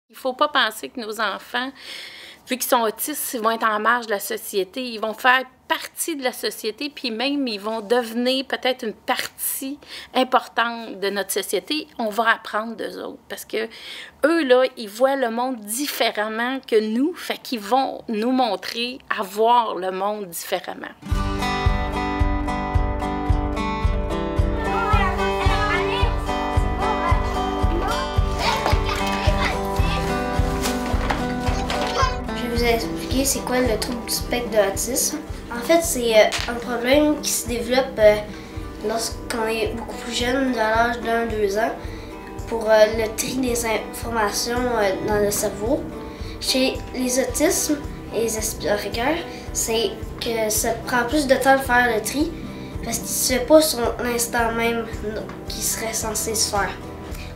Il ne faut pas penser que nos enfants, vu qu'ils sont autistes, ils vont être en marge de la société. Ils vont faire partie de la société, puis même ils vont devenir peut-être une partie importante de notre société. On va apprendre d'eux autres parce que eux, là, ils voient le monde différemment que nous, fait qu'ils vont nous montrer à voir le monde différemment. Je vais vous expliquer c'est quoi le trouble du spectre de l'autisme. En fait, c'est un problème qui se développe lorsqu'on est beaucoup plus jeune, de l'âge d'1-2 ans, pour le tri des informations dans le cerveau. Chez les autismes et les Asperger, c'est que ça prend plus de temps de faire le tri parce qu'il ne se fait pas sur l'instant même qui serait censé se faire.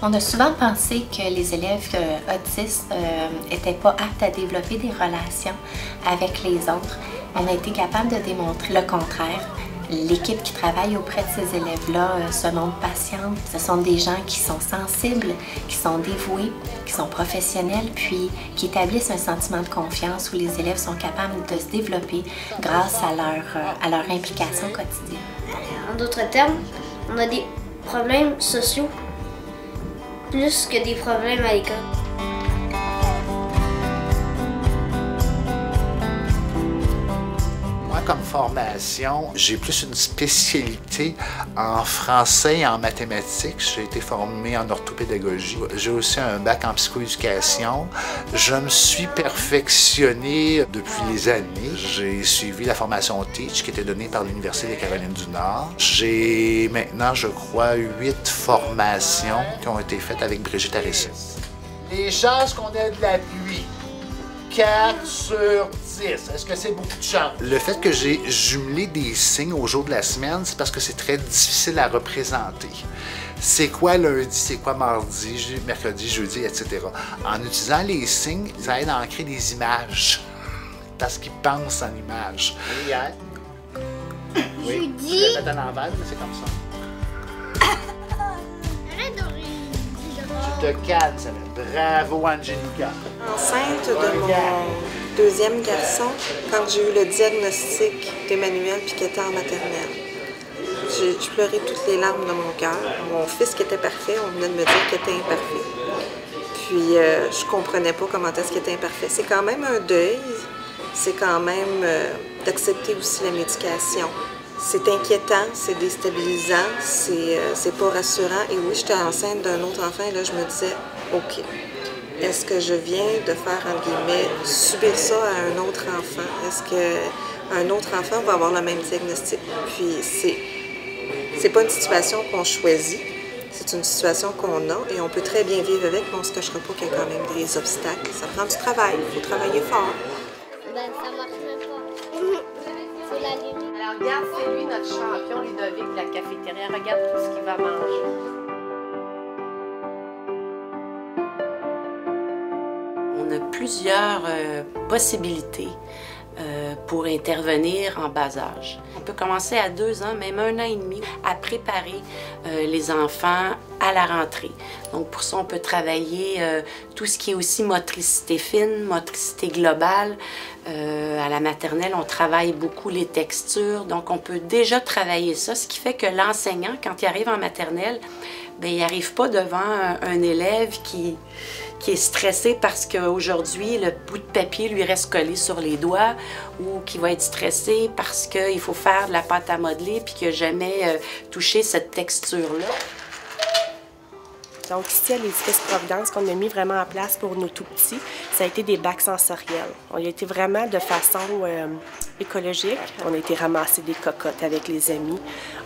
On a souvent pensé que les élèves autistes n'étaient pas aptes à développer des relations avec les autres. On a été capable de démontrer le contraire. L'équipe qui travaille auprès de ces élèves-là se montre patiente. Ce sont des gens qui sont sensibles, qui sont dévoués, qui sont professionnels, puis qui établissent un sentiment de confiance où les élèves sont capables de se développer grâce à leur implication quotidienne. En d'autres termes, on a des problèmes sociaux plus que des problèmes à l'école. Moi, comme formation, j'ai plus une spécialité en français et en mathématiques. J'ai été formé en orthopédagogie. J'ai aussi un bac en psychoéducation. Je me suis perfectionné depuis les années. J'ai suivi la formation TEACH qui était donnée par l'Université des Carolines du Nord. J'ai maintenant, je crois, 8 formations qui ont été faites avec Brigitte Arissi. Les chances qu'on ait de la pluie. 4 sur 10. Est-ce que c'est beaucoup de chance? Le fait que j'ai jumelé des signes au jour de la semaine, c'est parce que c'est très difficile à représenter. C'est quoi lundi, c'est quoi mardi, mercredi, jeudi, etc. En utilisant les signes, ça aide à en créer des images. Parce qu'ils pensent en images. Hier, oui, je l'ai fait à l'envers, mais c'est comme ça. Tu te calmes, ça va. Bravo, Angelica. Enceinte de mon deuxième garçon, quand j'ai eu le diagnostic d'Emmanuel puis qu'il était en maternelle. Je pleurais toutes les larmes de mon cœur. Mon fils qui était parfait, on venait de me dire qu'il était imparfait. Puis je comprenais pas comment est-ce qu'il était imparfait. C'est quand même un deuil. C'est quand même d'accepter aussi la médication. C'est inquiétant, c'est déstabilisant, c'est pas rassurant. Et oui, j'étais enceinte d'un autre enfant et là, je me disais, OK, est-ce que je viens de faire, entre guillemets, subir ça à un autre enfant? Est-ce qu'un autre enfant va avoir le même diagnostic? Puis c'est pas une situation qu'on choisit, c'est une situation qu'on a et on peut très bien vivre avec, mais on se cachera pas qu'il y a quand même des obstacles. Ça prend du travail, il faut travailler fort. Ben, ça marche même pas. C'est la limite. Alors regarde, c'est lui notre champion, Ludovic, de la cafétéria. Regarde tout ce qu'il va manger. On a plusieurs possibilités pour intervenir en bas âge. On peut commencer à 2 ans, même 1 an et demi, à préparer les enfants à la rentrée. Donc pour ça, on peut travailler tout ce qui est aussi motricité fine, motricité globale. À la maternelle, on travaille beaucoup les textures, donc on peut déjà travailler ça, ce qui fait que l'enseignant, quand il arrive en maternelle, bien, il n'arrive pas devant un élève qui est stressé parce qu'aujourd'hui, le bout de papier lui reste collé sur les doigts ou qui va être stressé parce qu'il faut faire de la pâte à modeler puis qu'il n'a jamais touché cette texture-là. Donc ici, à l'édifice Providence, qu'on a mis vraiment en place pour nos tout-petits, ça a été des bacs sensoriels. On y a été vraiment de façon écologique. On a été ramasser des cocottes avec les amis.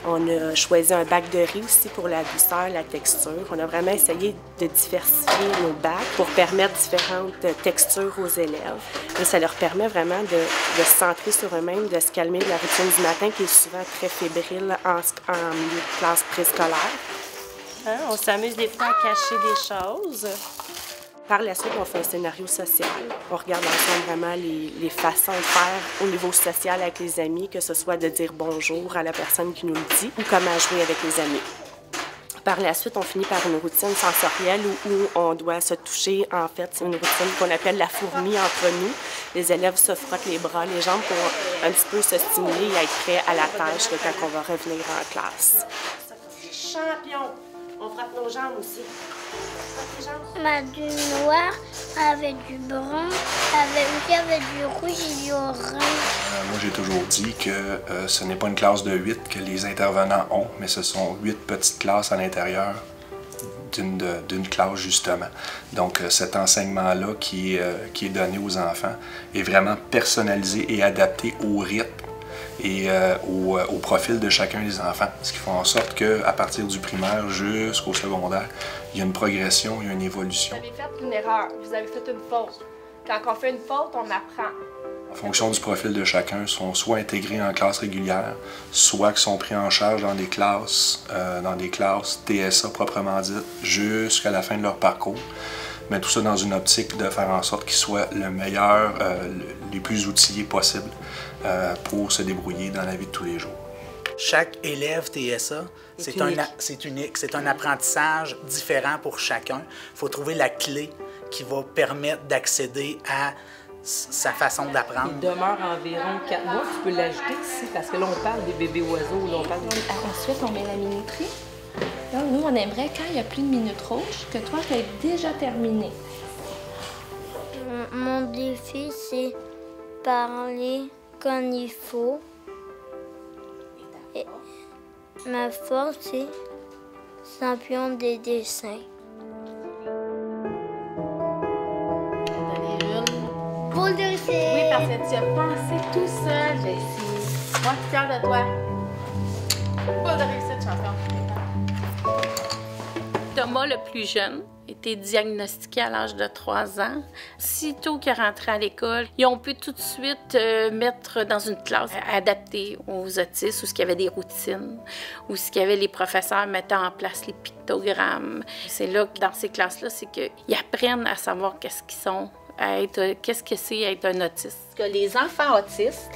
On a choisi un bac de riz aussi pour la douceur, la texture. On a vraiment essayé de diversifier nos bacs pour permettre différentes textures aux élèves. Et ça leur permet vraiment de se centrer sur eux-mêmes, de se calmer de la routine du matin qui est souvent très fébrile en milieu de classe préscolaire. Hein? On s'amuse des fois à cacher des choses. Par la suite, on fait un scénario social. On regarde ensemble vraiment les façons de faire au niveau social avec les amis, que ce soit de dire bonjour à la personne qui nous le dit ou comment jouer avec les amis. Par la suite, on finit par une routine sensorielle où on doit se toucher. En fait, c'est une routine qu'on appelle la fourmi entre nous. Les élèves se frottent les bras, les jambes pour un petit peu se stimuler et être prêts à la tâche quand on va revenir en classe. Champion! On frappe nos jambes aussi. Ma du noir avec du brun, avec du rouge et du orange. Moi, j'ai toujours dit que ce n'est pas une classe de 8 que les intervenants ont, mais ce sont 8 petites classes à l'intérieur d'une classe, justement. Donc, cet enseignement-là qui est donné aux enfants est vraiment personnalisé et adapté au rythme et au profil de chacun des enfants. Ce qui fait en sorte qu'à partir du primaire jusqu'au secondaire, il y a une progression, il y a une évolution. Vous avez fait une erreur, vous avez fait une faute. Quand on fait une faute, on apprend. En fonction du profil de chacun, sont soit intégrés en classe régulière, soit qu'ils sont pris en charge dans des classes TSA proprement dites, jusqu'à la fin de leur parcours. Mais tout ça dans une optique de faire en sorte qu'ils soient le meilleur, les plus outillés possibles pour se débrouiller dans la vie de tous les jours. Chaque élève TSA, c'est unique. C'est un apprentissage différent pour chacun. Il faut trouver la clé qui va permettre d'accéder à sa façon d'apprendre. Il demeure environ 4 mois. Tu peux l'ajouter ici, parce que là, on parle des bébés oiseaux. Là, on parle des... Ensuite, on met la minuterie. Donc, nous, on aimerait, quand il n'y a plus de minutes rouges, que toi, tu aies déjà terminé. Mon défi, c'est parler quand il faut. Et ma force, c'est champion des dessins. Boule de réussite! Oui, parce que tu as pensé tout seul, Jessie. Moi, je suis fière de toi. Boule de réussite, champion. Thomas, le plus jeune, était diagnostiqué à l'âge de 3 ans. Sitôt qu'il est rentré à l'école, ils ont pu tout de suite mettre dans une classe adaptée aux autistes, où il y avait des routines, où il y avait les professeurs mettant en place les pictogrammes. C'est là que dans ces classes-là, c'est qu'ils apprennent à savoir qu'est-ce qu'ils sont, qu'est-ce que c'est être un autiste. Que les enfants autistes,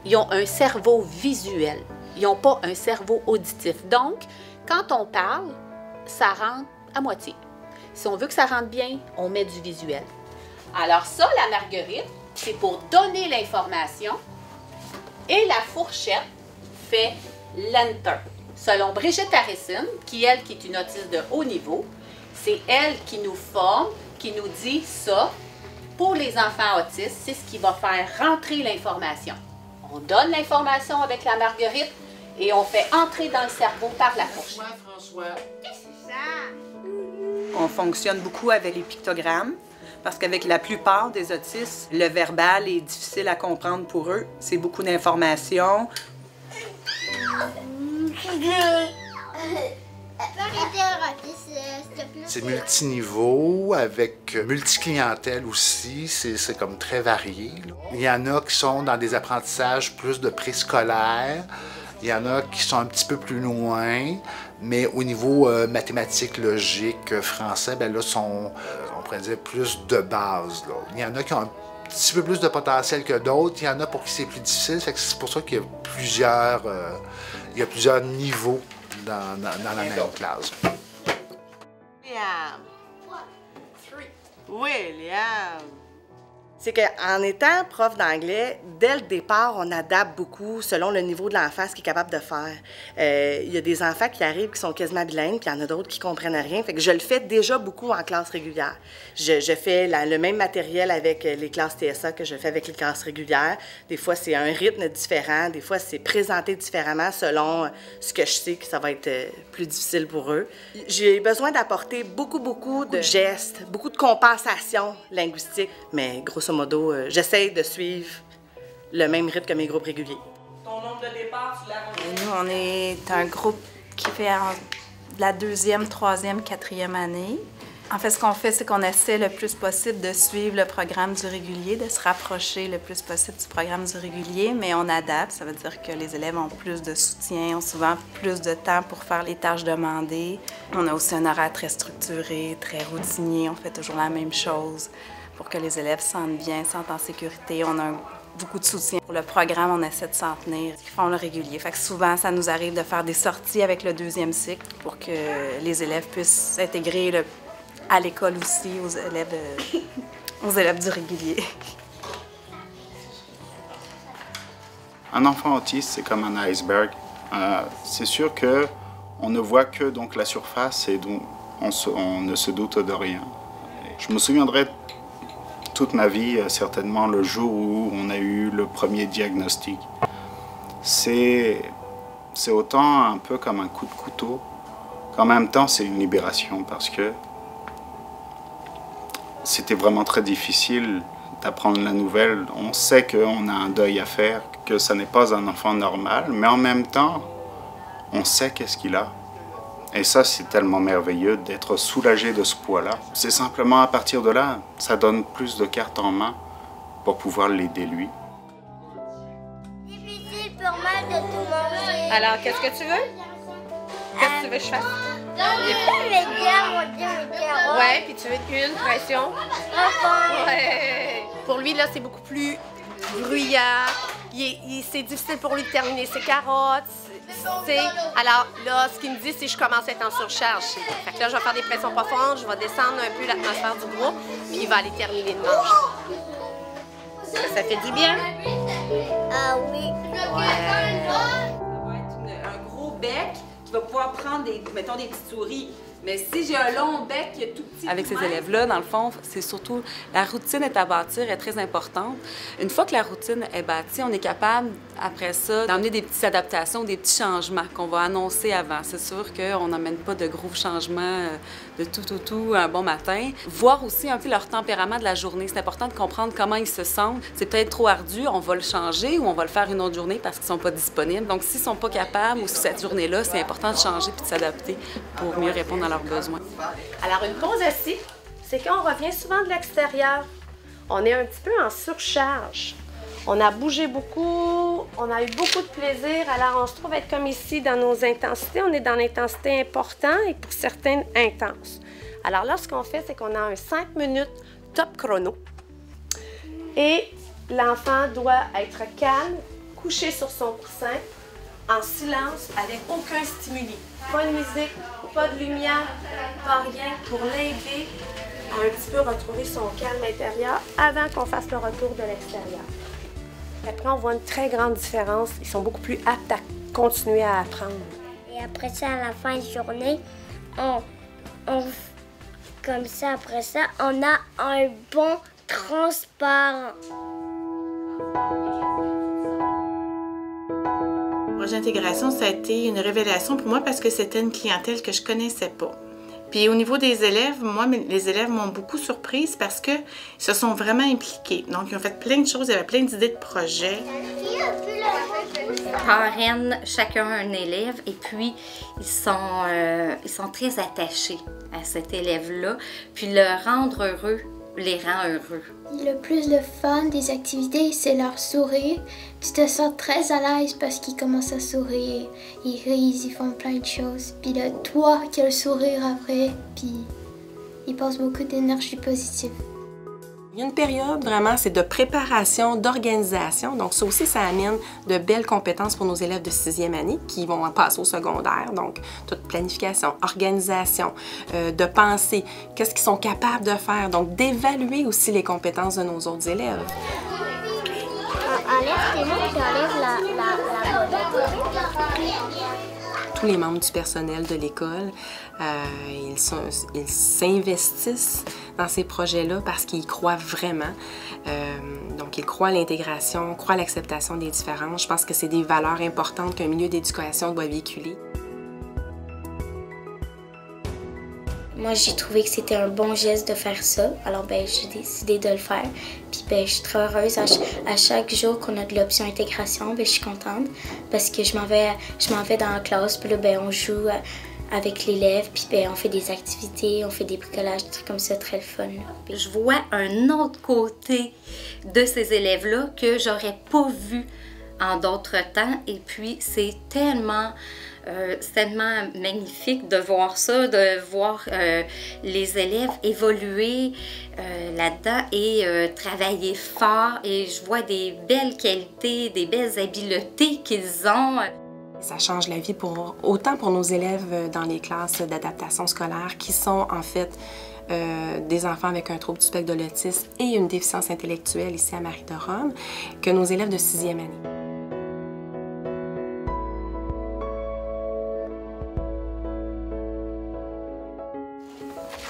ils ont un cerveau visuel. Ils n'ont pas un cerveau auditif. Donc, quand on parle, ça rentre à moitié. Si on veut que ça rentre bien, on met du visuel. Alors ça, la marguerite, c'est pour donner l'information et la fourchette fait l'enter. Selon Brigitte Harrison, qui est une autiste de haut niveau, c'est elle qui nous forme, qui nous dit ça. Pour les enfants autistes, c'est ce qui va faire rentrer l'information. On donne l'information avec la marguerite et on fait entrer dans le cerveau par la fourchette. François. On fonctionne beaucoup avec les pictogrammes parce qu'avec la plupart des autistes, le verbal est difficile à comprendre pour eux. C'est beaucoup d'informations. C'est multiniveau, avec multiclientèle aussi, c'est comme très varié. Il y en a qui sont dans des apprentissages plus de préscolaire, il y en a qui sont un petit peu plus loin, mais au niveau mathématique, logique, français, ben là, sont, on pourrait dire, plus de base. Là. Il y en a qui ont un petit peu plus de potentiel que d'autres, il y en a pour qui c'est plus difficile, c'est pour ça qu'il y a plusieurs niveaux dans la même classe. William! C'est qu'en étant prof d'anglais, dès le départ, on adapte beaucoup selon le niveau de l'enfant, ce qu'il est capable de faire. Il y a des enfants qui arrivent qui sont quasiment bilingues, puis il y en a d'autres qui comprennent rien. Fait que je le fais déjà beaucoup en classe régulière. Je fais le même matériel avec les classes TSA que je fais avec les classes régulières. Des fois, c'est un rythme différent. Des fois, c'est présenté différemment selon ce que je sais que ça va être plus difficile pour eux. J'ai besoin d'apporter beaucoup de gestes, beaucoup de compensation linguistique, mais grosso modo, j'essaie de suivre le même rythme que mes groupes réguliers. Ton nombre de départ, tu l'as... Nous, on est un groupe qui fait la 2e, 3e, 4e année. En fait, ce qu'on fait, c'est qu'on essaie le plus possible de suivre le programme du régulier, de se rapprocher le plus possible du programme du régulier, mais on adapte. Ça veut dire que les élèves ont plus de soutien, ont souvent plus de temps pour faire les tâches demandées. On a aussi un horaire très structuré, très routinier. On fait toujours la même chose pour que les élèves se sentent bien, se sentent en sécurité. On a beaucoup de soutien. Pour le programme, on essaie de s'en tenir. Ils font le régulier. Fait que souvent, ça nous arrive de faire des sorties avec le 2e cycle pour que les élèves puissent s'intégrer à l'école aussi, aux élèves du régulier. Un enfant autiste, c'est comme un iceberg. C'est sûr qu'on ne voit que donc, la surface et donc on ne se doute de rien. Je me souviendrai toute ma vie, certainement, le jour où on a eu le premier diagnostic. C'est autant un peu comme un coup de couteau, qu'en même temps c'est une libération parce que c'était vraiment très difficile d'apprendre la nouvelle. On sait qu'on a un deuil à faire, que ça n'est pas un enfant normal, mais en même temps, on sait qu'est-ce qu'il a. Et ça, c'est tellement merveilleux d'être soulagé de ce poids-là. C'est simplement à partir de là, ça donne plus de cartes en main pour pouvoir l'aider lui. Difficile pour moi de tout manger. Alors, qu'est-ce que tu veux? Qu'est-ce que tu veux que je fasse? Ouais, puis tu veux une pression? Ouais. Pour lui, là, c'est beaucoup plus bruyant. C'est difficile pour lui de terminer ses carottes. Alors là, ce qu'il me dit, c'est que je commence à être en surcharge. Fait que là, je vais faire des pressions profondes, je vais descendre un peu l'atmosphère du groupe, puis il va aller terminer de manger. Ça fait du bien? Ah oui. Ouais. Ça va être un gros bec qui va pouvoir prendre des petites souris. Mais si j'ai un long bec qui est tout petit... Avec ces élèves-là, dans le fond, c'est surtout... La routine est à bâtir, est très importante. Une fois que la routine est bâtie, on est capable, après ça, d'emmener des petites adaptations, des petits changements qu'on va annoncer avant. C'est sûr qu'on n'emmène pas de gros changements de tout un bon matin. Voir aussi un peu leur tempérament de la journée. C'est important de comprendre comment ils se sentent. C'est peut-être trop ardu, on va le changer ou on va le faire une autre journée parce qu'ils ne sont pas disponibles. Donc, s'ils ne sont pas capables ou cette journée-là, c'est important de changer puis de s'adapter pour mieux répondre à leurs besoins. Alors, une pause assis, c'est qu'on revient souvent de l'extérieur. On est un petit peu en surcharge. On a bougé beaucoup, on a eu beaucoup de plaisir. Alors, on se trouve être comme ici dans nos intensités. On est dans l'intensité importante et pour certaines intenses. Alors là, ce qu'on fait, c'est qu'on a un 5 minutes top chrono. Et l'enfant doit être calme, couché sur son coussin, en silence, avec aucun stimuli. Pas de musique, pas de lumière, pas rien, pour l'aider à un petit peu retrouver son calme intérieur avant qu'on fasse le retour de l'extérieur. Après, on voit une très grande différence. Ils sont beaucoup plus aptes à continuer à apprendre. Et après ça, à la fin de la journée, comme ça, après ça, on a un bon transparent. Le projet d'intégration, ça a été une révélation pour moi parce que c'était une clientèle que je connaissais pas. Puis au niveau des élèves, moi, les élèves m'ont beaucoup surprise parce qu'ils se sont vraiment impliqués. Donc, ils ont fait plein de choses, il y avait plein d'idées de projets. Parrainent chacun un élève et puis ils sont très attachés à cet élève-là. Puis le rendre heureux les rend heureux. Le plus de fun des activités, c'est leur sourire. Tu te sens très à l'aise parce qu'ils commencent à sourire. Ils rient, ils font plein de choses. Puis là, toi qui as le sourire après, puis ils passent beaucoup d'énergie positive. Il y a une période vraiment, c'est de préparation, d'organisation. Donc ça aussi, ça amène de belles compétences pour nos élèves de 6e année qui vont passer au secondaire. Donc toute planification, organisation, de penser, qu'est-ce qu'ils sont capables de faire. Donc d'évaluer aussi les compétences de nos autres élèves. Enlève tes mots et enlève la Tous les membres du personnel de l'école, ils s'investissent dans ces projets-là parce qu'ils y croient vraiment. Donc, ils croient à l'intégration, croient à l'acceptation des différences. Je pense que c'est des valeurs importantes qu'un milieu d'éducation doit véhiculer. Moi, j'ai trouvé que c'était un bon geste de faire ça. Alors, j'ai décidé de le faire. Puis, je suis très heureuse. À chaque jour qu'on a de l'option intégration, je suis contente parce que je m'en vais dans la classe. Puis là, on joue avec l'élève. Puis, on fait des activités, on fait des bricolages, des trucs comme ça, très fun. Je vois un autre côté de ces élèves-là que j'aurais pas vu en d'autres temps. Et puis, c'est tellement C'est tellement magnifique de voir ça, de voir les élèves évoluer là-dedans et travailler fort. Et je vois des belles qualités, des belles habiletés qu'ils ont. Ça change la vie autant pour nos élèves dans les classes d'adaptation scolaire qui sont en fait des enfants avec un trouble du spectre de l'autisme et une déficience intellectuelle ici à Marie-de-Rome, que nos élèves de 6e année.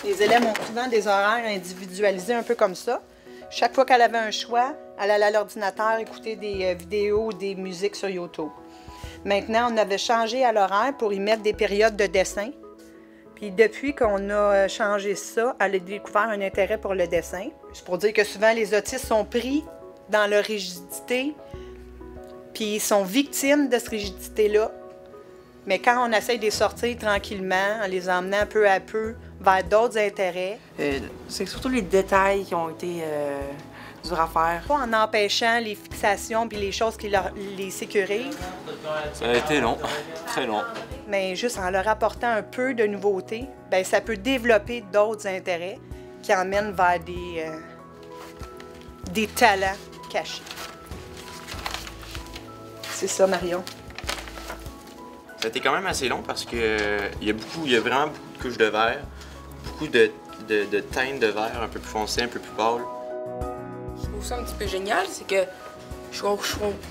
Les élèves ont souvent des horaires individualisés un peu comme ça. Chaque fois qu'elle avait un choix, elle allait à l'ordinateur écouter des vidéos ou des musiques sur YouTube. Maintenant, on avait changé à l'horaire pour y mettre des périodes de dessin. Puis depuis qu'on a changé ça, elle a découvert un intérêt pour le dessin. C'est pour dire que souvent, les autistes sont pris dans leur rigidité, puis ils sont victimes de cette rigidité-là. Mais quand on essaie de les sortir tranquillement, en les emmenant peu à peu vers d'autres intérêts... c'est surtout les détails qui ont été durs à faire. Pas en empêchant les fixations puis les choses qui les sécurisent. Ça a été long, très long. Mais juste en leur apportant un peu de nouveauté, bien, ça peut développer d'autres intérêts qui emmènent vers des talents cachés. C'est ça, Marion. Ça a été quand même assez long parce que il y a vraiment beaucoup de couches de verre, beaucoup de teintes de verre un peu plus foncées, un peu plus pâles. Je trouve ça un petit peu génial, c'est que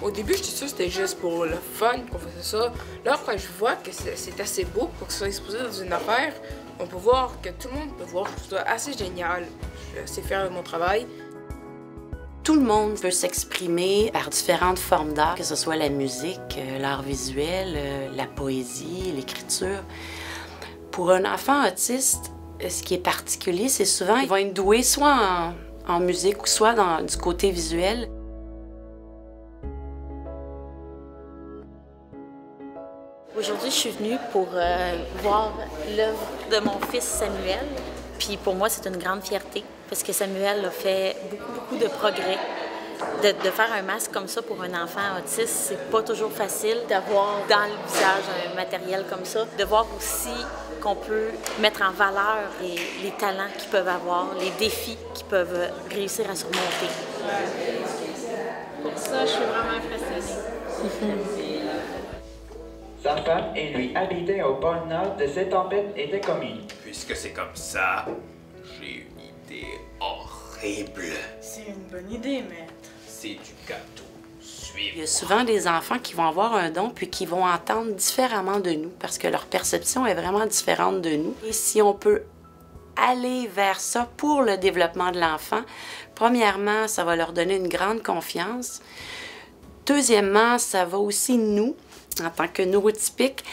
au début, j'étais sûre que c'était juste pour le fun qu'on faisait ça. Là, quand je vois que c'est assez beau pour que ça soit exposé dans une affaire, on peut voir que tout le monde peut voir. Je trouve ça assez génial. Je suis assez fière de mon travail. Tout le monde peut s'exprimer par différentes formes d'art, que ce soit la musique, l'art visuel, la poésie, l'écriture. Pour un enfant autiste, ce qui est particulier, c'est souvent qu'ils vont être doués soit en musique ou soit du côté visuel. Aujourd'hui, je suis venue pour voir l'œuvre de mon fils Samuel. Puis pour moi, c'est une grande fierté parce que Samuel a fait beaucoup de progrès. De faire un masque comme ça pour un enfant autiste, c'est pas toujours facile d'avoir dans le visage un matériel comme ça. De voir aussi qu'on peut mettre en valeur les talents qu'ils peuvent avoir, les défis qu'ils peuvent réussir à surmonter. Pour ça, je suis vraiment impressionnée. Sa femme et lui habitaient au pôle nord de cette tempête était commune. Puisque c'est comme ça, j'ai une idée horrible. C'est une bonne idée, maître. C'est du gâteau. Suivez-moi. Il y a souvent des enfants qui vont avoir un don puis qui vont entendre différemment de nous parce que leur perception est vraiment différente de nous. Et si on peut aller vers ça pour le développement de l'enfant, premièrement, ça va leur donner une grande confiance. Deuxièmement, ça va aussi nous, en tant que neurotypiques,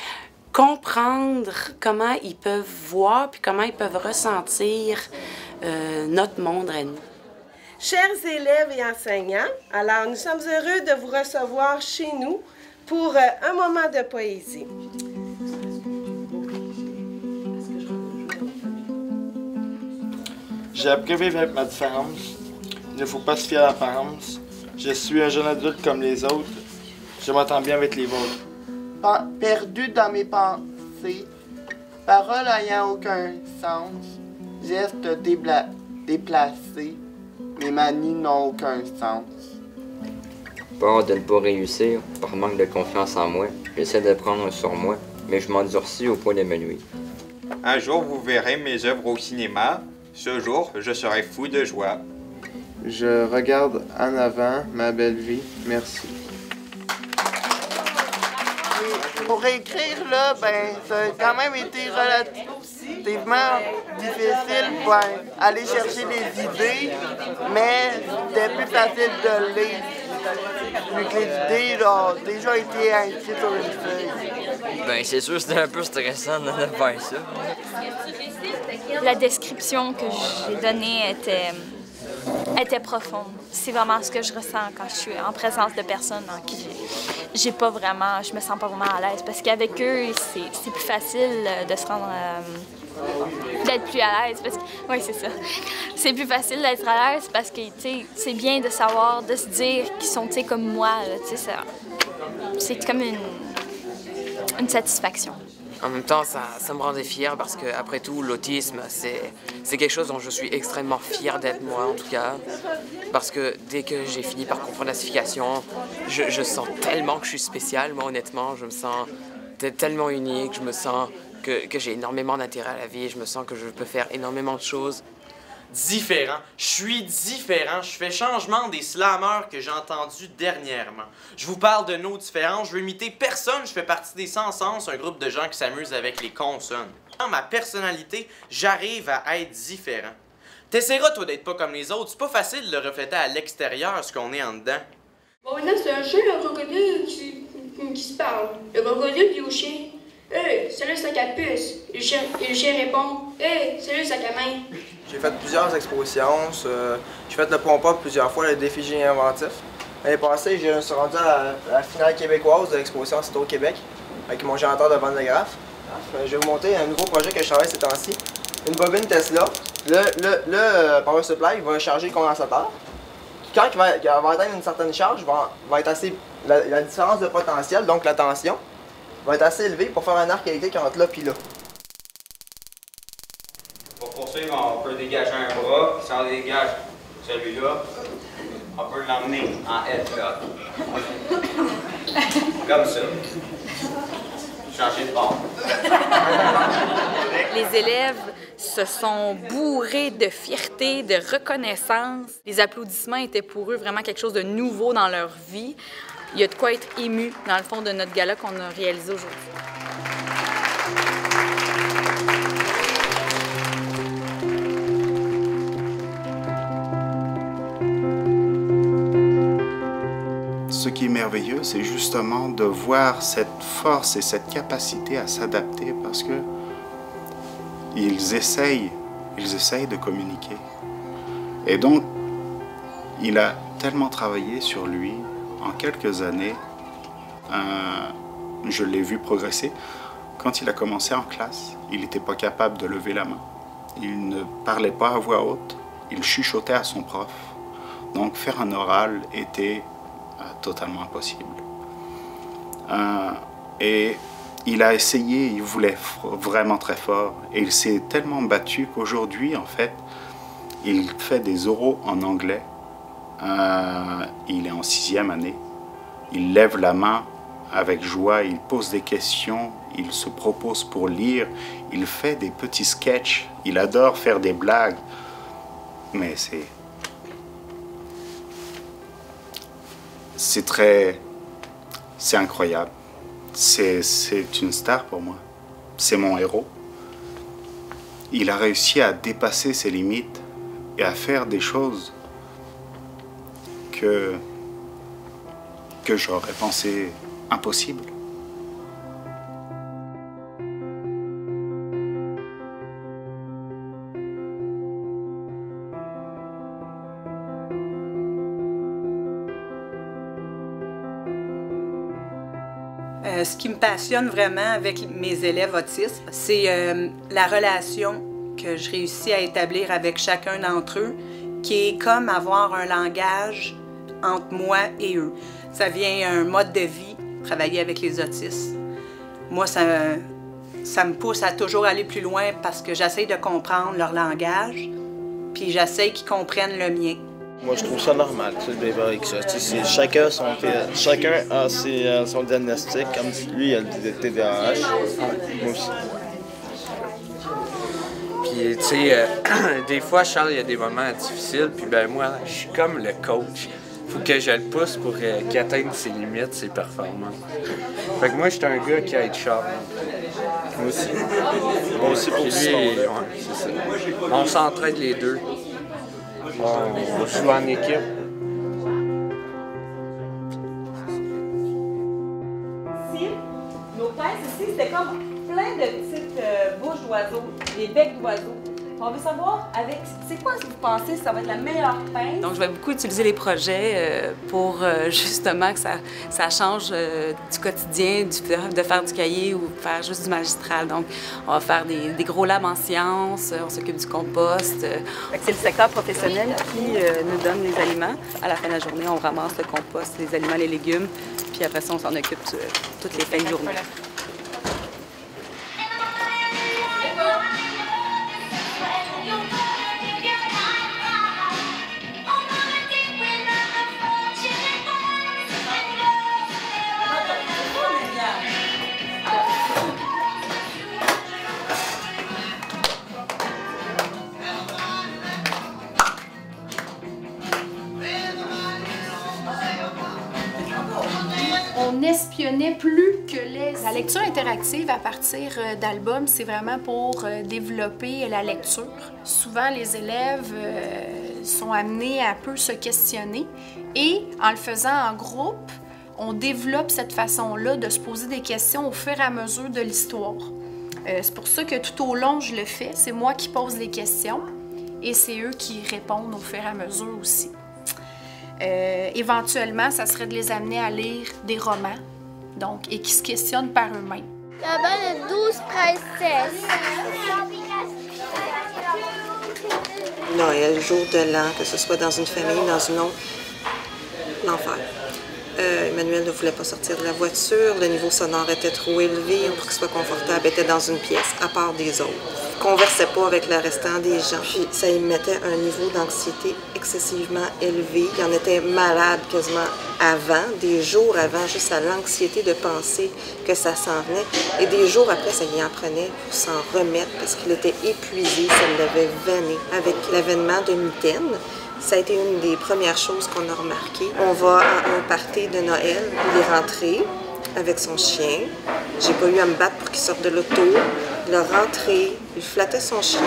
comprendre comment ils peuvent voir puis comment ils peuvent ressentir notre monde à nous. Chers élèves et enseignants, alors nous sommes heureux de vous recevoir chez nous pour un moment de poésie. J'ai appris à vivre avec ma différence. Il ne faut pas se fier à l'apparence. Je suis un jeune adulte comme les autres. Je m'entends bien avec les vôtres. Perdu dans mes pensées, paroles ayant aucun sens, gestes déplacés, mes manies n'ont aucun sens. Peur de ne pas réussir, par manque de confiance en moi, j'essaie de prendre sur moi, mais je m'endurcis au point de me nuire. Un jour, vous verrez mes œuvres au cinéma. Ce jour, je serai fou de joie. Je regarde en avant ma belle vie. Merci. Pour écrire, là, ben, ça a quand même été relativement difficile pour aller chercher les idées, mais c'était plus facile de lire, vu que les idées ont déjà été inscrites sur une feuille. Ben, c'est sûr, c'était un peu stressant de faire ça. La description que j'ai donnée était profonde. C'est vraiment ce que je ressens quand je suis en présence de personnes en qui je me sens pas vraiment à l'aise. Parce qu'avec eux, c'est plus facile de se rendre, d'être plus à l'aise. Oui, c'est ça. C'est plus facile d'être à l'aise parce que, c'est bien de savoir, de se dire qu'ils sont, comme moi. C'est comme une satisfaction. En même temps, ça me rendait fier parce que, après tout, l'autisme, c'est quelque chose dont je suis extrêmement fier d'être moi, en tout cas. Parce que dès que j'ai fini par comprendre la signification, je sens tellement que je suis spécial, moi, honnêtement. Je me sens tellement unique, je me sens que j'ai énormément d'intérêt à la vie, je me sens que je peux faire énormément de choses. Différent. Je suis différent. Je fais changement des slammeurs que j'ai entendus dernièrement. Je vous parle de nos différences. Je veux imiter personne. Je fais partie des Sans Sens, un groupe de gens qui s'amusent avec les consonnes. Dans ma personnalité, j'arrive à être différent. T'essaieras, toi, d'être pas comme les autres. C'est pas facile de le refléter à l'extérieur, ce qu'on est en dedans. Bon, maintenant, c'est un chien et un crocodile qui se parlent. Le crocodile dit au chien: hey, salut, sac à puce. Et le chien répond: hey, salut, sac à main. J'ai fait plusieurs expositions. J'ai fait le pom-pop plusieurs fois, le défi génie inventif. L'année passée, je suis rendu à la finale québécoise de l'exposition Cito au Québec avec mon générateur de bande de graphes. Je vais vous montrer un nouveau projet que je travaille ces temps-ci. Une bobine Tesla. Le Power Supply va charger le condensateur. Quand il va atteindre une certaine charge, va être assez, la différence de potentiel, donc la tension, va être assez élevée pour faire un arc électrique entre là et là. Pour poursuivre, on peut dégager un bras. Si on dégage celui-là, on peut l'emmener en headlock. Comme ça. Changer de bord. Les élèves se sont bourrés de fierté, de reconnaissance. Les applaudissements étaient pour eux vraiment quelque chose de nouveau dans leur vie. Il y a de quoi être ému, dans le fond, de notre gala qu'on a réalisé aujourd'hui. Ce qui est merveilleux, c'est justement de voir cette force et cette capacité à s'adapter parce que ils essayent de communiquer. Et donc, il a tellement travaillé sur lui en quelques années. Je l'ai vu progresser. Quand il a commencé en classe, il n'était pas capable de lever la main. Il ne parlait pas à voix haute. Il chuchotait à son prof. Donc, faire un oral était totalement impossible. Et il a essayé, il voulait vraiment très fort. Et il s'est tellement battu qu'aujourd'hui, en fait, il fait des oraux en anglais. Il est en 6e année. Il lève la main avec joie, il pose des questions, il se propose pour lire, il fait des petits sketchs, il adore faire des blagues. Mais c'est incroyable. C'est une star pour moi. C'est mon héros. Il a réussi à dépasser ses limites et à faire des choses que j'aurais pensé impossible. Ce qui me passionne vraiment avec mes élèves autistes, c'est la relation que je réussis à établir avec chacun d'entre eux, qui est comme avoir un langage entre moi et eux. Ça vient un mode de vie, travailler avec les autistes. Moi, ça me pousse à toujours aller plus loin parce que j'essaie de comprendre leur langage, puis j'essaie qu'ils comprennent le mien. Moi, je trouve ça normal, de vivre avec ça. Chacun a son diagnostic, comme lui, il a le TDAH. Moi aussi. Puis, tu sais, des fois, Charles, il y a des moments difficiles, puis ben moi, je suis comme le coach. Faut que je le pousse pour qu'il atteigne ses limites, ses performances. Fait que moi, j'étais un gars qui aide Charles. Moi aussi. Moi aussi, pour lui, ouais, c'est ça. On s'entraide les deux. On joue en équipe. Ici, nos pinces ici, c'était comme plein de petites bouches d'oiseaux, des becs d'oiseaux. On veut savoir, c'est quoi, si vous pensez, ça va être la meilleure pince? Donc, je vais beaucoup utiliser les projets pour justement que ça change du quotidien, de faire du cahier ou faire juste du magistral. Donc, on va faire des gros labs en sciences, on s'occupe du compost. C'est le secteur professionnel qui nous donne les aliments. À la fin de la journée, on ramasse le compost, les aliments, les légumes, puis après ça, on s'en occupe toutes les fins de journée. on espionnait plus que les... La lecture interactive à partir d'albums, c'est vraiment pour développer la lecture. Souvent, les élèves sont amenés à peu se questionner et en le faisant en groupe, on développe cette façon-là de se poser des questions au fur et à mesure de l'histoire. C'est pour ça que tout au long, je le fais. C'est moi qui pose les questions et c'est eux qui répondent au fur et à mesure aussi. Éventuellement, ça serait de les amener à lire des romans, donc, et qui se questionnent par eux-mêmes. La bonne 12 princesses. Noël, jour de l'an, que ce soit dans une famille, dans une autre, l'enfer. Emmanuel ne voulait pas sortir de la voiture, le niveau sonore était trop élevé pour qu'il soit confortable, était dans une pièce, à part des autres. Il ne conversait pas avec le restant des gens. Puis ça y mettait un niveau d'anxiété excessivement élevé. Il en était malade quasiment avant, des jours avant, juste à l'anxiété de penser que ça s'en venait. Et des jours après, ça y en prenait pour s'en remettre parce qu'il était épuisé, ça l'avait vanné. Avec l'avènement de Mitaine, ça a été une des premières choses qu'on a remarqué. On va à un party de Noël, il est rentré avec son chien. J'ai pas eu à me battre pour qu'il sorte de l'auto. Il a rentré, il flattait son chien,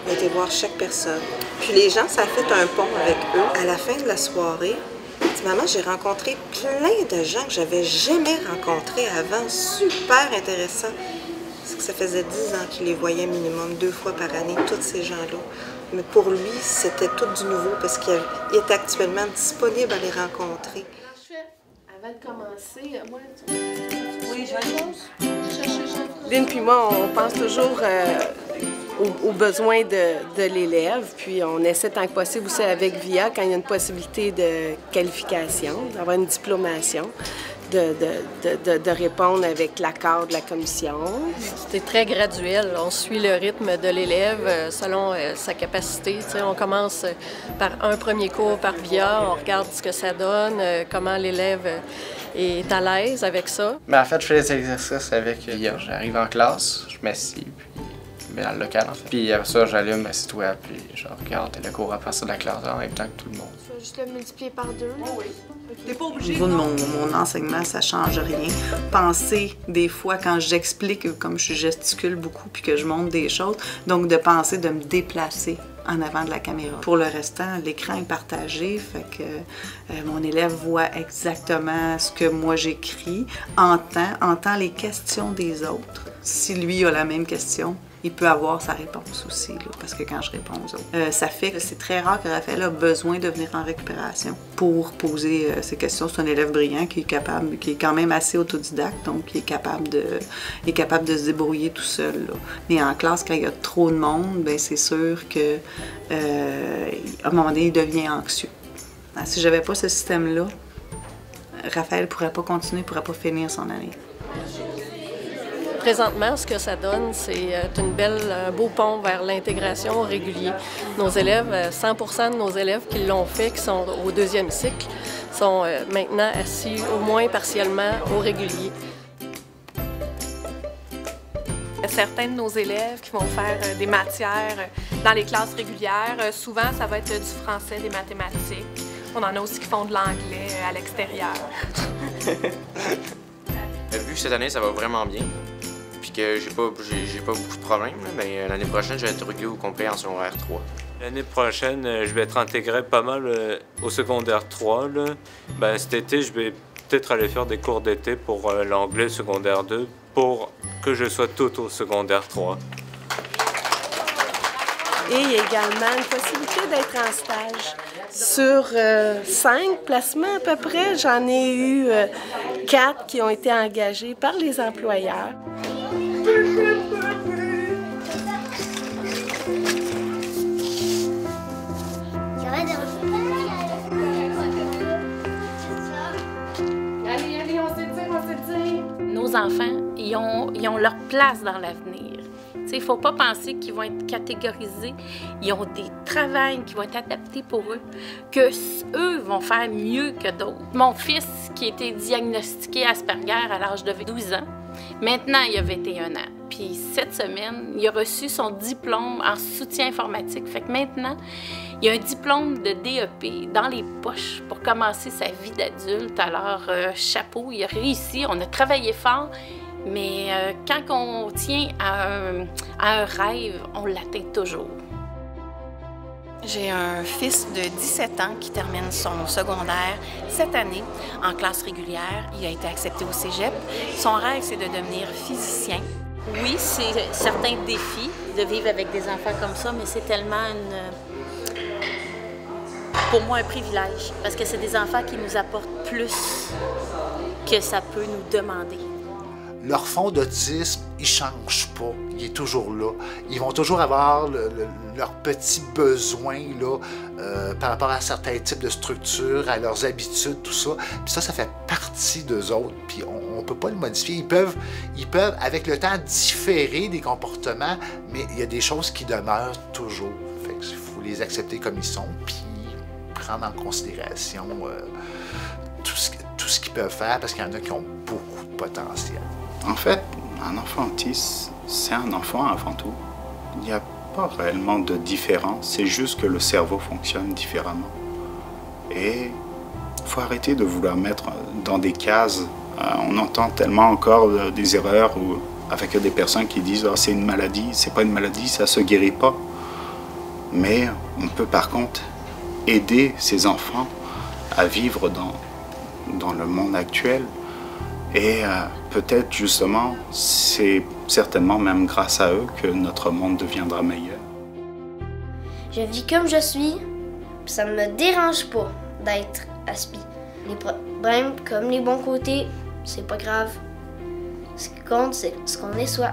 il était voir chaque personne. Puis les gens, ça a fait un pont avec eux. À la fin de la soirée, il dit, maman, j'ai rencontré plein de gens que j'avais jamais rencontrés avant, super intéressant. C'est que ça faisait 10 ans qu'il les voyait minimum 2 fois par année, tous ces gens-là. Mais pour lui, c'était tout du nouveau parce qu'il est actuellement disponible à les rencontrer. Avant de commencer, moi, oui, Lynn puis moi, on pense toujours aux besoins de l'élève, puis on essaie tant que possible aussi avec VIA, quand il y a une possibilité de qualification, d'avoir une diplomation, de répondre avec l'accord de la commission. C'était très graduel. On suit le rythme de l'élève selon sa capacité. T'sais, on commence par un premier cours par VIA, on regarde ce que ça donne, comment l'élève est à l'aise avec ça. Mais en fait, je fais des exercices avec VIA. J'arrive en classe, je m'assieds, puis dans le local en fait. Puis après ça, j'allume ma site web, puis je regarde le cours à partir de la classe en même temps que tout le monde. Tu vas juste le multiplier par 2. Oh oui. T'es pas obligé. Au niveau de mon enseignement, ça change rien. Penser, des fois, quand j'explique, comme je gesticule beaucoup puis que je montre des choses, donc de penser de me déplacer en avant de la caméra. Pour le restant, l'écran est partagé, fait que mon élève voit exactement ce que moi j'écris, entend les questions des autres. Si lui a la même question, il peut avoir sa réponse aussi, là, parce que quand je réponds aux autres. Ça fait que c'est très rare que Raphaël a besoin de venir en récupération pour poser ses questions. C'est un élève brillant qui est capable, qui est quand même assez autodidacte, donc qui est capable de se débrouiller tout seul. Là. Mais en classe, quand il y a trop de monde, ben c'est sûr que à un moment donné, il devient anxieux. Si j'avais pas ce système-là, Raphaël ne pourrait pas continuer, ne pourrait pas finir son année. Présentement, ce que ça donne, c'est un beau pont vers l'intégration au régulier. Nos élèves, 100% de nos élèves qui l'ont fait, qui sont au 2e cycle, sont maintenant assis au moins partiellement au régulier. Certains de nos élèves qui vont faire des matières dans les classes régulières, souvent ça va être du français, des mathématiques. On en a aussi qui font de l'anglais à l'extérieur. Vu que cette année ça va vraiment bien, puis que j'ai pas beaucoup de problèmes, mais l'année prochaine je vais être reculé au complet en secondaire 3. L'année prochaine, je vais être intégré pas mal au secondaire 3. Là. Ben, cet été, je vais peut-être aller faire des cours d'été pour l'anglais secondaire 2 pour que je sois tout au secondaire 3. Et il y a également une possibilité d'être en stage. Sur 5 placements à peu près, j'en ai eu 4 qui ont été engagés par les employeurs. Allez, on s'étire. Nos enfants, ils ont leur place dans l'avenir. Il ne faut pas penser qu'ils vont être catégorisés. Ils ont des travails qui vont être adaptés pour eux, qu'eux vont faire mieux que d'autres. Mon fils, qui a été diagnostiqué Asperger à l'âge de 12 ans, maintenant il a 21 ans. Puis cette semaine, il a reçu son diplôme en soutien informatique. Fait que maintenant, il a un diplôme de DEP dans les poches pour commencer sa vie d'adulte. Alors, chapeau, il a réussi, on a travaillé fort, mais quand on tient à un rêve, on l'atteint toujours. J'ai un fils de 17 ans qui termine son secondaire cette année en classe régulière. Il a été accepté au cégep. Son rêve, c'est de devenir physicien. Oui, c'est certains défis de vivre avec des enfants comme ça, mais c'est tellement pour moi un privilège, parce que c'est des enfants qui nous apportent plus que ça peut nous demander. Leur fond d'autisme, il ne change pas, il est toujours là. Ils vont toujours avoir leurs petits besoins là, par rapport à certains types de structures, à leurs habitudes, tout ça. Puis ça fait partie d'eux autres, puis on ne peut pas le modifier. Ils peuvent, avec le temps, différer des comportements, mais il y a des choses qui demeurent toujours. Fait qu'il faut les accepter comme ils sont, puis prendre en considération tout ce qu'ils peuvent faire, parce qu'il y en a qui ont beaucoup de potentiel. En fait, un enfant autiste, c'est un enfant avant tout. Il n'y a pas réellement de différence, c'est juste que le cerveau fonctionne différemment. Et il faut arrêter de vouloir mettre dans des cases. On entend tellement encore des erreurs avec des personnes qui disent « Ah, c'est une maladie, c'est pas une maladie, ça se guérit pas ». Mais on peut par contre aider ces enfants à vivre dans le monde actuel. Et peut-être justement, c'est certainement même grâce à eux que notre monde deviendra meilleur. Je vis comme je suis, ça ne me dérange pas d'être aspi. Les problèmes comme les bons côtés, c'est pas grave. Ce qui compte, c'est ce qu'on est soi.